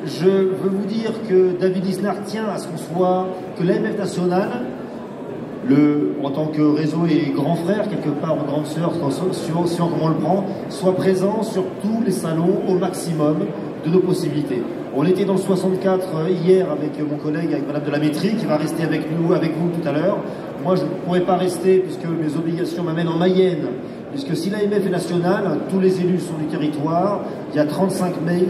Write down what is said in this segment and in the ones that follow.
je veux vous dire que David Lisnard tient à ce qu'on soit, que l'AMF nationale, en tant que réseau et grand frère, quelque part, ou grande sœur, suivant comment on le prend, soit présent sur tous les salons au maximum de nos possibilités. On était dans le 64 hier avec mon collègue, avec Madame de la Métrie, qui va rester avec nous, avec vous tout à l'heure. Moi, je ne pourrais pas rester puisque mes obligations m'amènent en Mayenne. Puisque si l'AMF est nationale, tous les élus sont du territoire. Il y a 35 000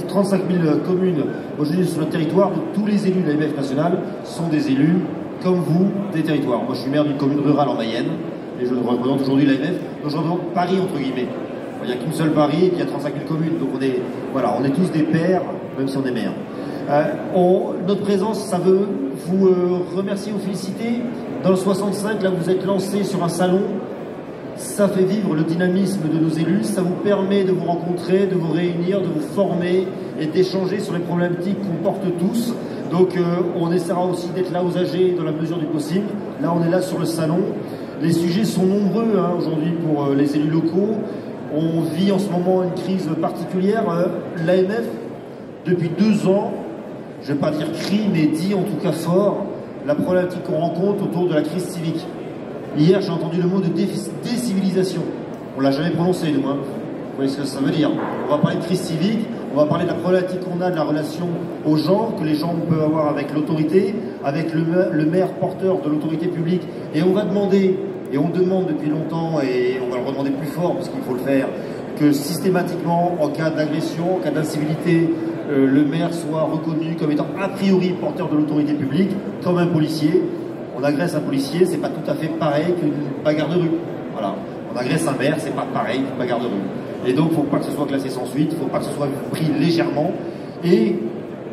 communes aujourd'hui sur le territoire. Donc tous les élus de l'AMF nationale sont des élus, comme vous, des territoires. Moi, je suis maire d'une commune rurale en Mayenne. Et je représente aujourd'hui l'AMF. Donc je représente Paris, entre guillemets. Il n'y a qu'une seule Paris et puis il y a 35 000 communes. Donc on est tous des pairs, même si on est maires. Notre présence, ça veut vous remercier, vous féliciter. Dans le 65, là, vous êtes lancé sur un salon. Ça fait vivre le dynamisme de nos élus, ça vous permet de vous rencontrer, de vous réunir, de vous former et d'échanger sur les problématiques qu'on porte tous. Donc on essaiera aussi d'être là aux âgés dans la mesure du possible. Là on est là sur le salon. Les sujets sont nombreux aujourd'hui pour les élus locaux. On vit en ce moment une crise particulière. L'AMF, depuis 2 ans, je ne vais pas dire crie, mais dit en tout cas fort, la problématique qu'on rencontre autour de la crise civique. Hier, j'ai entendu le mot de décivilisation. On ne l'a jamais prononcé, nous. Vous voyez ce que ça veut dire. On va parler de crise civique, on va parler de la problématique qu'on a de la relation aux gens, que les gens peuvent avoir avec l'autorité, avec le maire porteur de l'autorité publique. Et on va demander, et on demande depuis longtemps, et on va le redemander plus fort, parce qu'il faut le faire, que systématiquement, en cas d'agression, en cas d'incivilité, le maire soit reconnu comme étant a priori porteur de l'autorité publique, comme un policier. On agresse un policier, c'est pas tout à fait pareil qu'une bagarre de rue. Voilà. On agresse un maire, c'est pas pareil qu'une bagarre de rue. Et donc, il ne faut pas que ce soit classé sans suite, il ne faut pas que ce soit pris légèrement. Et,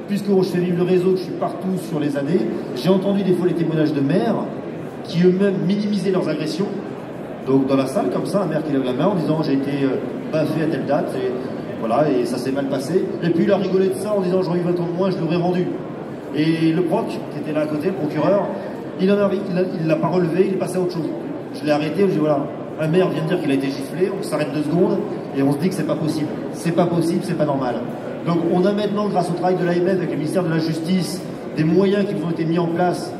puisque je fais vivre le réseau, que je suis partout sur les années, j'ai entendu des fois les témoignages de maires qui eux-mêmes minimisaient leurs agressions. Donc, dans la salle, comme ça, un maire qui lève la main en disant « j'ai été baffé à telle date », et voilà, et ça s'est mal passé. Et puis, il a rigolé de ça en disant « j'aurais eu 20 ans de moins, je l'aurais rendu ». Et le proc, qui était là à côté, le procureur, il ne l'a pas relevé, il est passé à autre chose. Je l'ai arrêté, je lui ai dit voilà, un maire vient de dire qu'il a été giflé, on s'arrête 2 secondes et on se dit que c'est pas possible. C'est pas possible, c'est pas normal. Donc on a maintenant, grâce au travail de l'AMF avec le ministère de la Justice, des moyens qui vous ont été mis en place,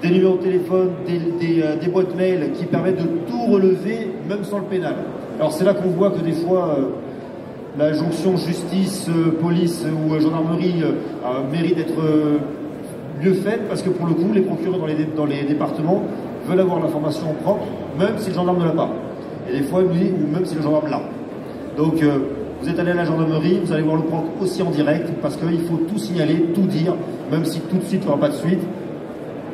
des numéros de téléphone, des boîtes mail qui permettent de tout relever, même sans le pénal. Alors c'est là qu'on voit que des fois, la jonction justice, police ou gendarmerie mérite d'être mieux faite, parce que pour le coup, les procureurs dans les départements veulent avoir l'information propre, même si le gendarme ne l'a pas. Et des fois, lui, ou même si le gendarme l'a. Donc, vous êtes allé à la gendarmerie, vous allez voir le proc aussi en direct, parce qu'il faut tout signaler, tout dire, même si tout de suite, il n'y aura pas de suite.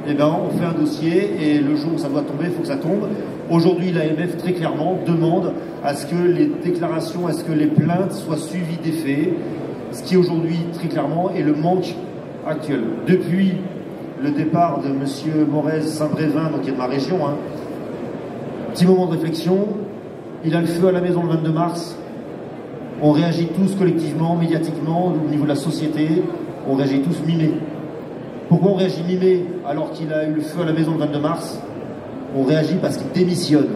Eh bien, on fait un dossier, et le jour où ça doit tomber, il faut que ça tombe. Aujourd'hui, l'AMF, très clairement, demande à ce que les déclarations, à ce que les plaintes soient suivies des faits, ce qui aujourd'hui, très clairement, est le manque actuel. Depuis le départ de M. Morez Saint-Brévin, donc qui est de ma région, petit moment de réflexion, il a le feu à la maison le 22 mars, on réagit tous collectivement, médiatiquement, au niveau de la société, on réagit tous mimés. Pourquoi on réagit mimé alors qu'il a eu le feu à la maison le 22 mars? On réagit parce qu'il démissionne.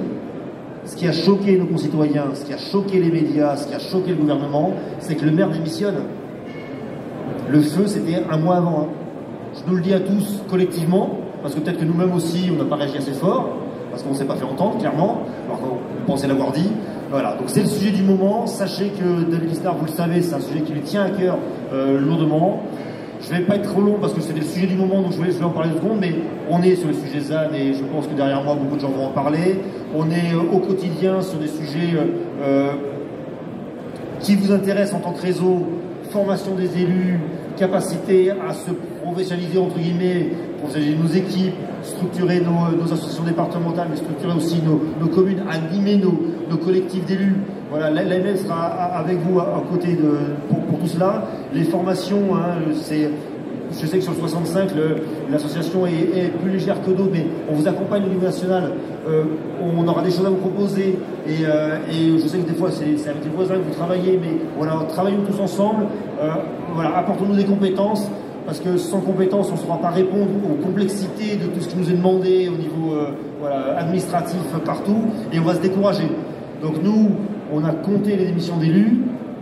Ce qui a choqué nos concitoyens, ce qui a choqué les médias, ce qui a choqué le gouvernement, c'est que le maire démissionne. Le feu, c'était 1 mois avant. Je nous le dis à tous collectivement, parce que peut-être que nous-mêmes aussi, on n'a pas réagi assez fort, parce qu'on ne s'est pas fait entendre, clairement, alors qu'on pensait l'avoir dit. Voilà, donc c'est le sujet du moment. Sachez que David Lisnard, vous le savez, c'est un sujet qui lui tient à cœur lourdement. Je ne vais pas être trop long, parce que c'était le sujet du moment, donc je vais en parler 2 secondes, mais on est sur le sujet ZAN, et je pense que derrière moi, beaucoup de gens vont en parler. On est au quotidien sur des sujets qui vous intéressent en tant que réseau, formation des élus, capacité à se professionnaliser, entre guillemets, professionnaliser nos équipes, structurer nos associations départementales, mais structurer aussi nos communes, animer nos collectifs d'élus. Voilà, l'AMF sera avec vous à côté pour tout cela. Les formations, je sais que sur le 65, l'association est plus légère que d'autres, mais on vous accompagne au niveau national. On aura des choses à vous proposer. Et je sais que des fois, c'est avec les voisins que vous travaillez, mais voilà, travaillons tous ensemble. Voilà, apportons-nous des compétences, parce que sans compétences, on ne saura pas répondre aux complexités de tout ce qui nous est demandé au niveau administratif partout, et on va se décourager. Donc nous, on a compté les démissions d'élus,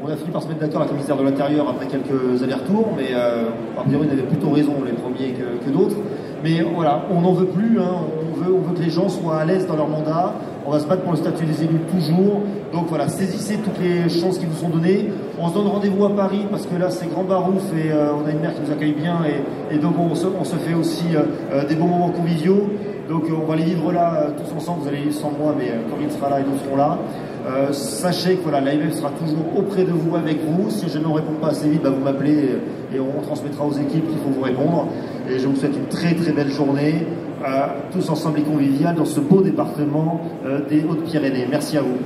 on a fini par se mettre d'accord avec le ministère de l'Intérieur après quelques allers-retours, mais a priori on avait plutôt raison les premiers que d'autres. Mais voilà, on n'en veut plus, hein, on veut que les gens soient à l'aise dans leur mandat, on va se battre pour le statut des élus toujours. Donc voilà, saisissez toutes les chances qui vous sont données. On se donne rendez-vous à Paris parce que là c'est grand barouf et on a une maire qui nous accueille bien et donc on se fait aussi des bons moments conviviaux. Donc on va les vivre là tous ensemble, vous allez vivre sans moi, mais Corinne sera là et nous serons là. Sachez que voilà, l'AMF sera toujours auprès de vous, avec vous. Si jamais on ne répond pas assez vite, bah, vous m'appelez et on transmettra aux équipes qu'il faut vous répondre. Et je vous souhaite une très très belle journée, tous ensemble et conviviale dans ce beau département des Hautes-Pyrénées. Merci à vous.